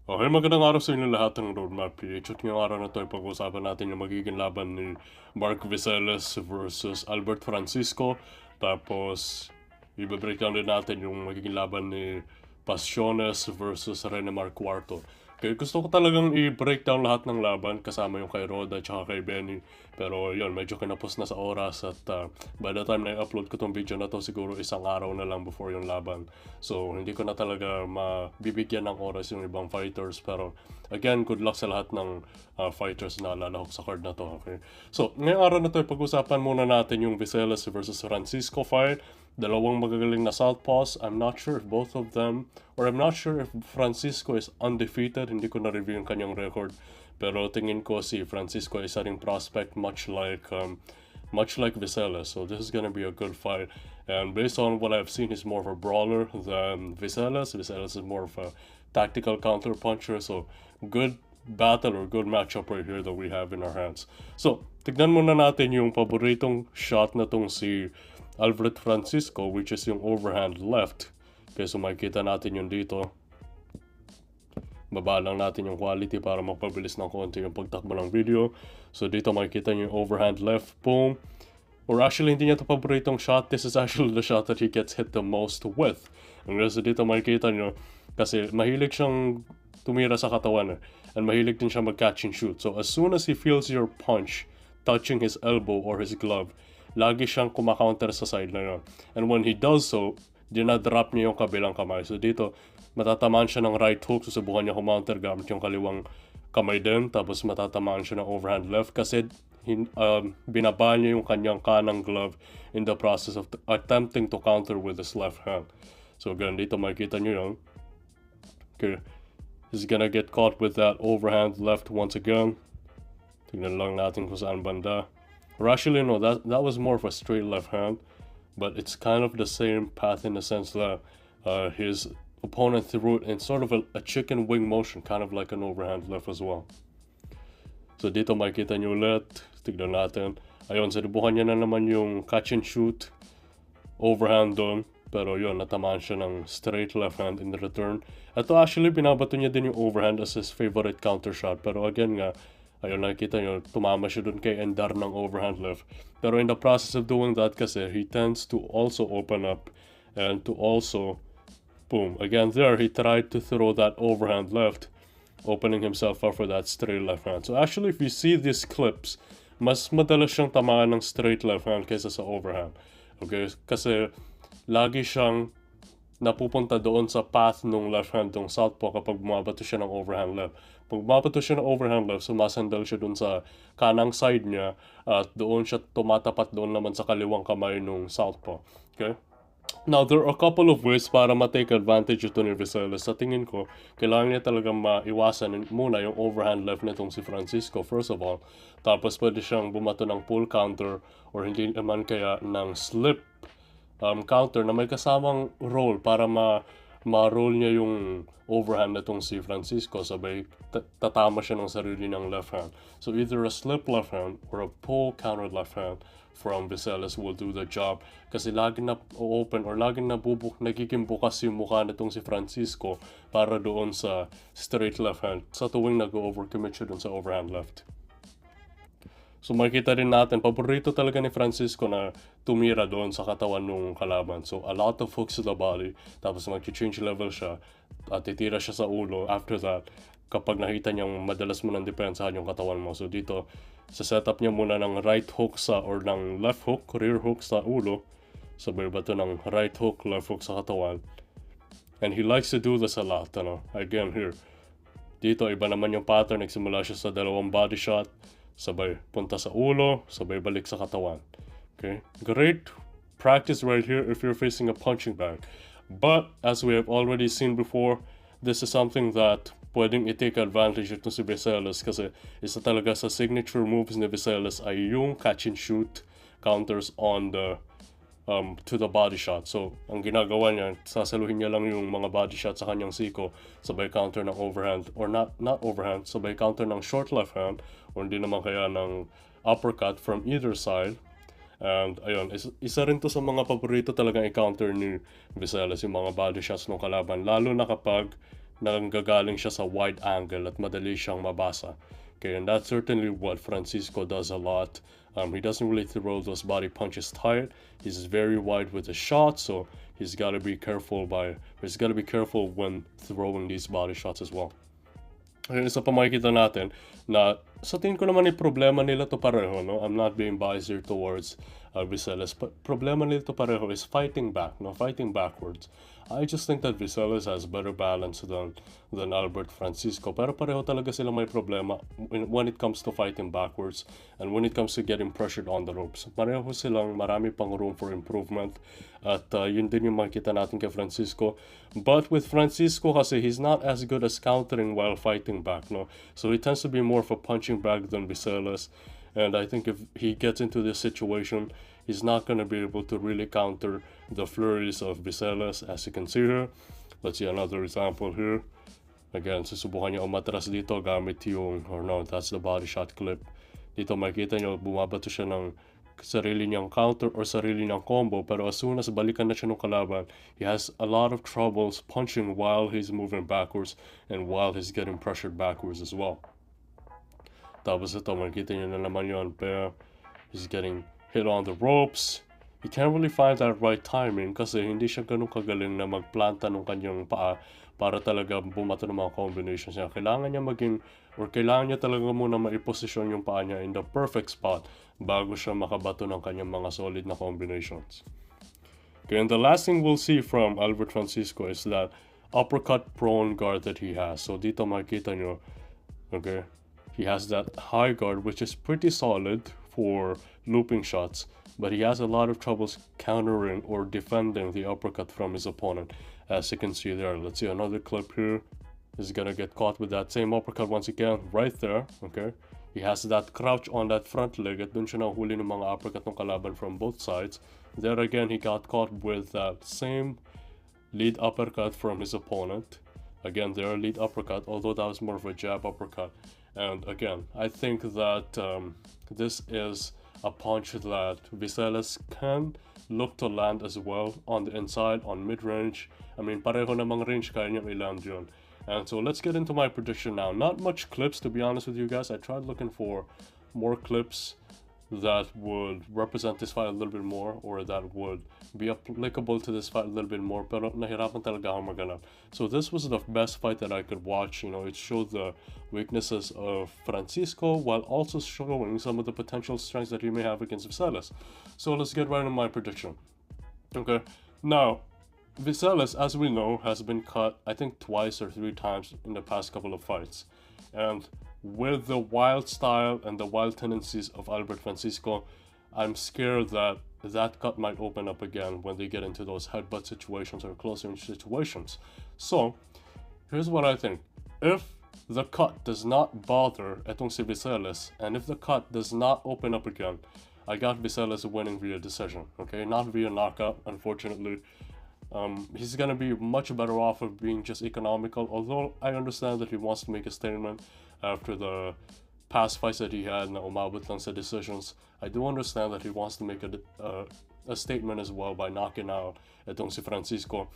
Okay, magandang araw sa inyo lahat ng Roadmap PH. At ngayong araw na ito ay pag-uusapan natin yung magiging laban ni Mark Vicelles versus Albert Francisco. Tapos, i-breakdown din natin yung magiging laban ni Paciones versus Renemar Cuarto. Okay, gusto ko talagang i-breakdown lahat ng laban kasama yung kay Roda at kay Benny. Pero yun, medyo kinapos na sa oras at by the time na i-upload ko tong video na to, siguro isang araw na lang before yung laban. So, hindi ko na talaga mabibigyan ng oras yung ibang fighters. Pero, again, good luck sa lahat ng fighters na lalahok sa card na to. Okay? So, ngayong araw na to, pag-usapan muna natin yung Vicelles versus Francisco fight. Dalawang magagaling na southpaws. I'm not sure if both of them, or I'm not sure if Francisco is undefeated. Hindi ko na-review yung kanyang record. Pero tingin ko si Francisco is a ring prospect much like Vicelles. So this is gonna be a good fight. And based on what I've seen, he's more of a brawler than Vicelles. Vicelles is more of a tactical counter puncher. So good battle or good matchup right here that we have in our hands. So, tignan muna natin yung paboritong shot na tong si Albert Francisco, which is yung overhand left. Okay, so makikita natin yun dito. Baba lang natin yung quality para mapabilis ng konti yung pagtakbo ng video. So dito makikita nyo yung overhand left, boom. Or actually, hindi niya ito paboritong shot. This is actually the shot that he gets hit the most with. Ang resto dito makikita nyo, kasi mahilig siyang tumira sa katawan and mahilig din siya mag-catch and shoot. So as soon as he feels your punch touching his elbow or his glove, lagi siyang kumakounter sa side na yun. And when he does so, dinadrop niya yung kabilang kamay. So dito, matatamaan siya ng right hook. Susubukan niya kumounter gamit yung kaliwang kamay din. Tapos matatamaan siya ng overhand left kasi binaba niya yung kanyang kanang glove in the process of attempting to counter with his left hand. So again, dito makikita niyo yun. Okay. He's gonna get caught with that overhand left once again. Tignan lang natin kung saan banda. Or actually, no, that was more of a straight left hand. But it's kind of the same path in the sense that his opponent threw it in sort of a chicken wing motion, kind of like an overhand left as well. So dito makikita nyo ulit. Tignan natin. Ayun, sinubukan niya na naman yung catch and shoot overhand doon. Pero yun, natamaan siya ng straight left hand in the return. Ito actually, binabato niya din yung overhand as his favorite counter shot. Pero again nga, ayun, nakikita nyo, tumama siya dun kay Endar ng overhand left. Pero in the process of doing that kasi, he tends to also open up and to also, boom, again there, he tried to throw that overhand left, opening himself up for that straight left hand. So actually, if you see these clips, mas madalas siyang tamaan ng straight left hand kaysa sa overhand. Okay? Kasi lagi siyang napupunta doon sa path ng left hand ng southpaw kapag bumabato siya ng overhand left. Pag bumabato siya ng overhand left, sumasandal siya doon sa kanang side niya at doon siya tumatapat doon naman sa kaliwang kamay ng southpaw. Okay? Now, there are a couple of ways para ma-take advantage ito ni Vicelles. Sa tingin ko, kailangan niya talagang maiwasan muna yung overhand left nitong si Francisco, first of all. Tapos pwede siyang bumato ng pull counter or hindi naman kaya ng slip counter na may kasamang roll para ma-roll niya yung overhand na tong si Francisco, sabay tatama siya ng sarili ng left hand. So either a slip left hand or a pull counter left hand from Vicelles will do the job kasi lagi na open or lagi na nagiging bukas yung mukha nitong si Francisco para doon sa straight left hand sa tuwing nag-overcommit siya doon sa overhand left. So makikita rin natin, paborito talaga ni Francisco na tumira doon sa katawan ng kalaban. So a lot of hooks to the body, tapos mag-change level siya at titira siya sa ulo. After that, kapag nakita niyang madalas mo nang depensahan yung katawan mo. So dito, sa setup niya muna ng right hook or ng left hook, rear hook sa ulo. Sabay ba ito ng right hook, left hook sa katawan. And he likes to do this a lot. Again here, dito iba naman yung pattern. Nagsimula siya sa dalawang body shot. Sabay punta sa ulo, sabay balik sa katawan. Okay? Great practice right here if you're facing a punching bag. But, as we have already seen before, this is something that pwedeng i-take advantage ito si Vicelles kasi isa talaga sa signature moves ni Vicelles ay yung catch and shoot counters on the to the body shot. So, ang ginagawa niya, sasaluhin niya lang yung mga body shot sa kanyang siko, sabay counter ng overhand, or not overhand, sabay counter ng short left hand, or hindi naman kaya ng uppercut from either side. And ayun, isa rin to sa mga paborito talagang i-counter ni Vicelles, yung mga body shots ng kalaban, lalo na kapag nanggagaling siya sa wide angle at madali siyang mabasa. Okay, and that's certainly what Francisco does a lot. He doesn't really throw those body punches tight. He's very wide with the shot, so he's got to be careful when throwing these body shots as well. Ayun, isa pa makikita natin na sa tingin ko naman yung problema nila to pareho, no? I'm not being biased here towards Vicelles, but problema nila to pareho is fighting back, no? Fighting backwards. I just think that Vicelles has better balance than Albert Francisco, pero pareho talaga sila may problema when it comes to fighting backwards and when it comes to getting pressured on the ropes. Pareho silang marami pang room for improvement at yun din yung makikita natin kay Francisco. But with Francisco kasi, he's not as good as countering while fighting back, no? So he tends to be more of a punching bag than Vicelles. And I think if he gets into this situation, he's not going to be able to really counter the flurries of Vicelles, as you can see here. Let's see another example here. Again, susubukan niya umatras dito gamit yung, or no, that's the body shot clip. Dito makikita niyo, bumabato siya ng sarili niyang counter or sarili niyang combo, pero as soon as balikan na siya ng kalaban, he has a lot of troubles punching while he's moving backwards and while he's getting pressured backwards as well. Tapos ito, makikita niyo na naman yun, pero he's getting hit on the ropes. He can't really find that right timing kasi hindi siya ganun kagaling na magplanta ng kanyang paa para talaga bumato ng mga combinations niya. Kailangan niya talaga muna maiposisyon yung paa niya in the perfect spot bago siya makabato ng kanyang mga solid na combinations. Okay, and the last thing we'll see from Albert Francisco is that uppercut prone guard that he has. So dito makikita nyo, okay, he has that high guard which is pretty solid for looping shots, but he has a lot of troubles countering or defending the uppercut from his opponent, as you can see there. Let's see another clip here. He's gonna get caught with that same uppercut once again, right there, okay? He has that crouch on that front leg at dun siya nahuli ng mga uppercut ng kalaban from both sides. There again, he got caught with that same lead uppercut from his opponent. Again, their lead uppercut, although that was more of a jab uppercut. And again, I think that this is a punch that Vicelles can look to land as well on the inside, on mid-range. I mean, pareho namang range kaya niyang iland yun. And so let's get into my prediction now. Not much clips, to be honest with you guys. I tried looking for more clips that would represent this fight a little bit more, or that would be applicable to this fight a little bit more, pero nahirapan talaga akong maganap. So this was the best fight that I could watch. You know, it showed the weaknesses of Francisco while also showing some of the potential strengths that he may have against Vicelles. So let's get right into my prediction. Okay, now Vicelles, as we know, has been cut I think twice or three times in the past couple of fights, and with the wild style and the wild tendencies of Albert Francisco, I'm scared that that cut might open up again when they get into those headbutt situations or close range situations. So, here's what I think. If the cut does not bother etong si Vicelles, and if the cut does not open up again, I got Vicelles winning via decision, okay? Not via knockout, unfortunately. He's gonna be much better off of being just economical, although I understand that he wants to make a statement after the past fights that he had na umabot lang sa decisions. I do understand that he wants to make a statement as well by knocking out etong si Francisco.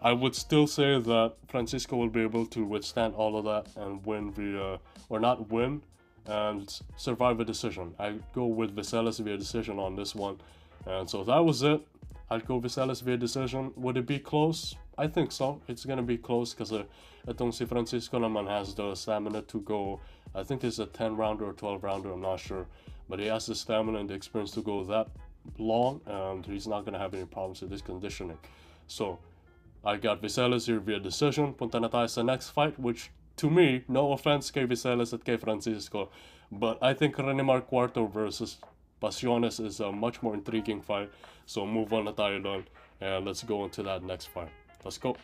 I would still say that Francisco will be able to withstand all of that and win via, or not win, and survive a decision. I go with Vicelles via decision on this one. And so that was it. I'd go Vicelles via decision. Would it be close? I think so. It's gonna be close because etong si Francisco naman has the stamina to go. I think it's a 10 rounder or 12 rounder, I'm not sure. But he has the stamina and the experience to go that long, and he's not gonna have any problems with his conditioning. So I got Vicelles here via decision. Punta na tayo sa next fight, which to me, no offense kay Vicelles at kay Francisco, but I think Cuarto versus Paciones is a much more intriguing fight. So move on na tayo doon, and let's go into that next fight. Let's go.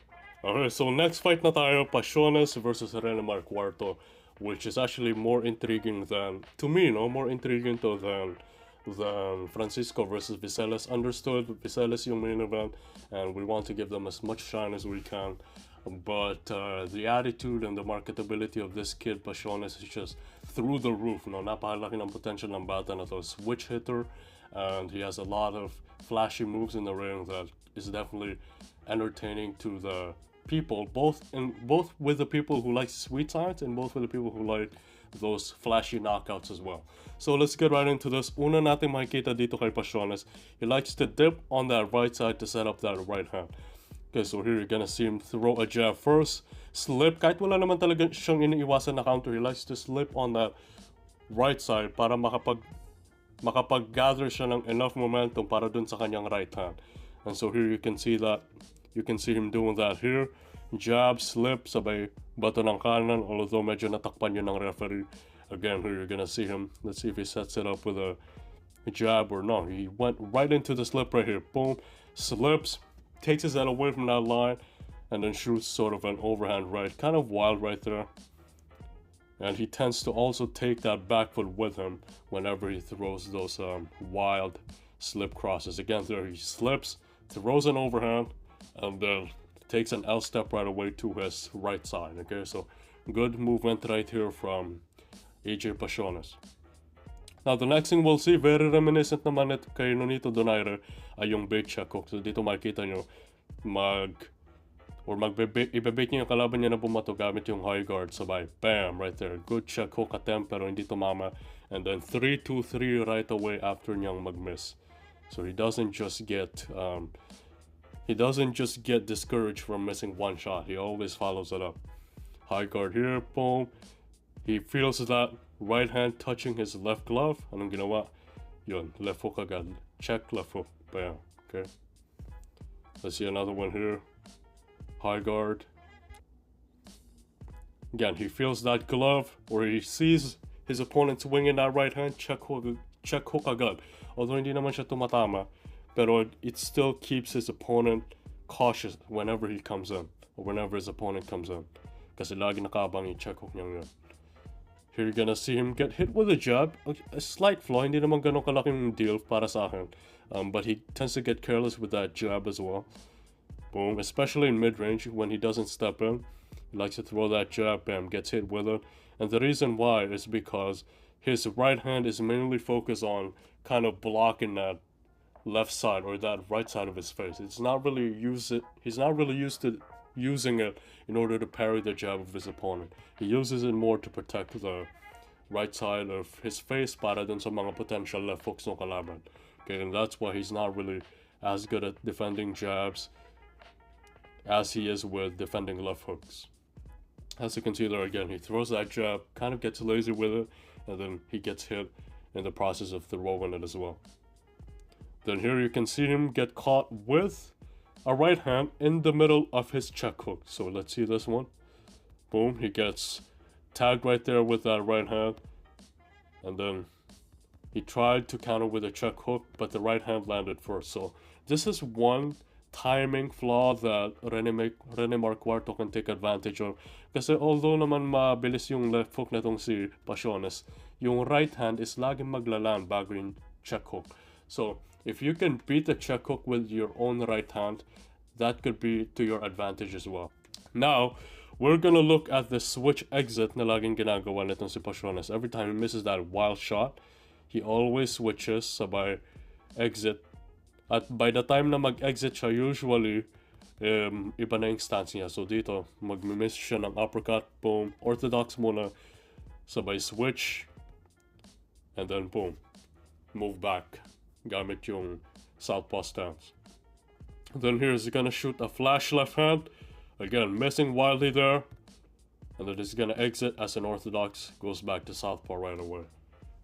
Alright, so next fight na tayo, Paciones versus Cuarto, which is actually more intriguing than, to me, no, more intriguing to than Francisco versus Vicelles. Understood, Vicelles yung main event, and we want to give them as much shine as we can. But the attitude and the marketability of this kid, Paciones, is just through the roof. No, napakalaki ng potential ng bata na to. Switch hitter, and he has a lot of flashy moves in the ring that is definitely entertaining to the people, both with the people who like sweet science and both with the people who like those flashy knockouts as well. So let's get right into this. Una natin makikita dito kay Paciones, he likes to dip on that right side to set up that right hand. Okay, so here you're gonna see him throw a jab first, slip, kahit wala naman talaga siyang iniiwasan na counter, he likes to slip on that right side para makapag-gather siya ng enough momentum para dun sa kanyang right hand. And so here you can see him doing that here. Jab, slip, sabay bato ng kanan, although medyo natakpan yun ng referee. Again, here you're gonna see him. Let's see if he sets it up with a jab or not. He went right into the slip right here. Boom, slips, takes his head away from that line, and then shoots sort of an overhand right. Kind of wild right there. And he tends to also take that back foot with him whenever he throws those wild slip crosses. Again, there he slips, throws an overhand, and then takes an L step right away to his right side. Okay, so good movement right here from AJ Paciones. Now, the next thing we'll see, very reminiscent naman ito kay Nonito Donaire, ay yung bait check hook. So dito makikita nyo, ibebait niya yung kalaban niya na bumato gamit yung high guard. Sabay, bam, right there. Good check hook attempt pero hindi tumama. And then 3-2-3 right away after niyang mag-miss. So he doesn't just get discouraged from missing one shot. He always follows it up. High guard here, boom. He feels that right hand touching his left glove. Anong ginawa? Yun, left hook agad. Check, left hook. Bam. Okay. Let's see another one here. High guard. Again, he feels that glove, or he sees his opponent swinging that right hand. Check hook agad. Although hindi naman siya tumatama, pero it still keeps his opponent cautious whenever he comes in, or whenever his opponent comes in. Kasi lagi nakabang yung check hook niya yun. Here you're gonna see him get hit with a jab. A slight flaw, hindi naman ganun kalaking deal para sa akin. But he tends to get careless with that jab as well. Boom, especially in mid-range when he doesn't step in. He likes to throw that jab, bam, gets hit with it. And the reason why is because his right hand is mainly focused on kind of blocking that left side or that right side of his face. He's not really used to using it in order to parry the jab of his opponent. He uses it more to protect the right side of his face para dun sa mga potential left hooks ng kalaban. Okay, and that's why he's not really as good at defending jabs as he is with defending left hooks. As you can see there again, he throws that jab, kind of gets lazy with it, and then he gets hit in the process of throwing it as well. Then here you can see him get caught with a right hand in the middle of his check hook. So let's see this one. Boom, he gets tagged right there with that right hand. And then he tried to counter with a check hook, but the right hand landed first. So this is one timing flaw that Rene Marcuarto can take advantage of. Kasi although naman mabilis yung left hook na tong si Paciones, yung right hand is laging maglaland bago yung check hook. So if you can beat the check hook with your own right hand, that could be to your advantage as well. Now, we're gonna look at the switch exit na laging ginagawa nitong si Paciones. Every time he misses that wild shot, he always switches sabay exit. At by the time na mag-exit siya, usually, iba na yung stance niya. So dito, mag-miss siya ng uppercut, boom, orthodox muna, sabay switch, and then boom, move back, gamit yung southpaw stance. Then here's gonna shoot a flash left hand, again, missing wildly there, and then he's gonna exit as an orthodox, goes back to southpaw right away.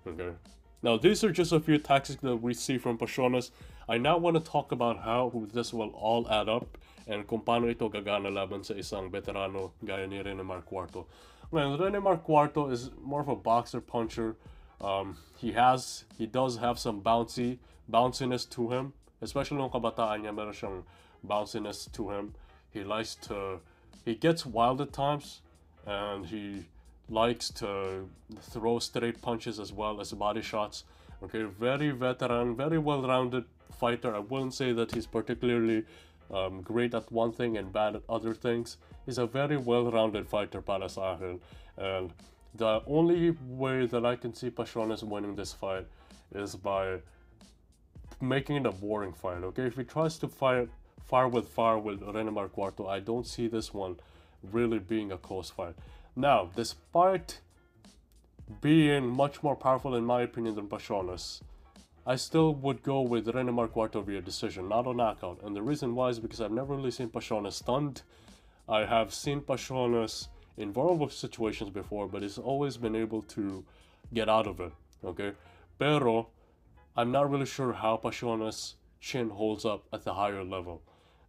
Okay. Now, these are just a few tactics that we see from Paciones. I now want to talk about how this will all add up and kung paano ito gagana laban sa isang veterano gaya ni Rene Marcuarto. Well, Rene Marcuarto is more of a boxer puncher. He does have some bounciness to him, especially nung kabataan niya, meron siyang bounciness to him. He gets wild at times, and he likes to throw straight punches as well as body shots. Okay, very veteran, very well-rounded fighter. I wouldn't say that he's particularly great at one thing and bad at other things. He's a very well-rounded fighter para sa akin. And the only way that I can see Paciones winning this fight is by making it a boring fight. Okay, if he tries to fight fire with Renemar Cuarto. I don't see this one really being a close fight. Now, despite being much more powerful in my opinion than Paciones, I still would go with Renemar Cuarto via decision, not a knockout. And the reason why is because I've never really seen Paciones stunned. I have seen Paciones in vulnerable situations before, but he's always been able to get out of it, okay? Pero, I'm not really sure how Paciones' chin holds up at the higher level.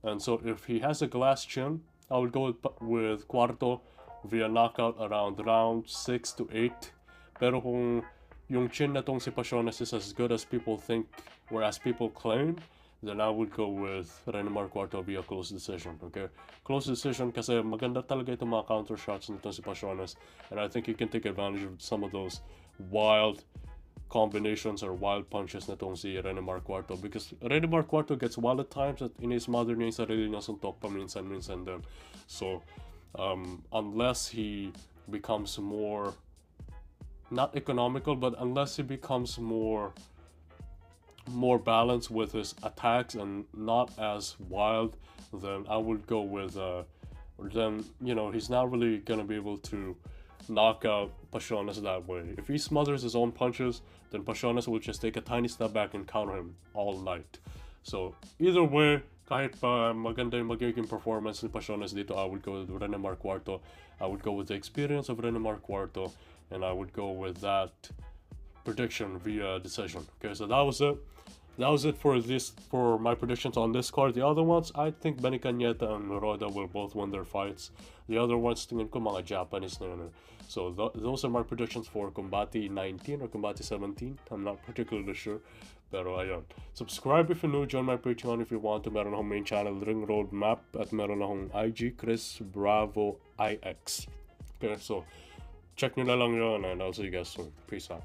And so if he has a glass chin, I would go with Cuarto via knockout around round 6 to 8. Pero kung yung chin na tong si Paciones is as good as people think, or as people claim, then I would go with Renemar Cuarto via close decision, okay? Close decision kasi maganda talaga itong mga counter shots nitong si Paciones, and I think he can take advantage of some of those wild combinations or wild punches nitong si Renemar Cuarto, because Renemar Cuarto gets wild at times at inismother niya yung sarili niya suntok paminsan-minsan din. So, unless he becomes more, not economical, but unless he becomes more balanced with his attacks and not as wild, then I would go with then, you know, he's not really gonna be able to knock out Paciones that way. If he smothers his own punches, then Paciones will just take a tiny step back and counter him all night. So either way, kahit pa maganda yung magiging performance ni Paciones dito, I would go with Renemar Cuarto. I would go with the experience of Renemar Cuarto, and I would go with that prediction via decision. Okay, so that was it. That was it for my predictions on this card. The other ones, I think Benny Cañeta and Roda will both win their fights. The other ones, tingin ko mga Japanese na yun. So those are my predictions for Kumbati 19 or Kumbati 17. I'm not particularly sure. Pero ayun. Subscribe if you're new. Join my Patreon if you want to. Meron akong main channel, Ring Road Map. At meron akong IG, Chris Bravo IX. Okay, so check nyo na lang yun, and I'll see you guys soon. Peace out.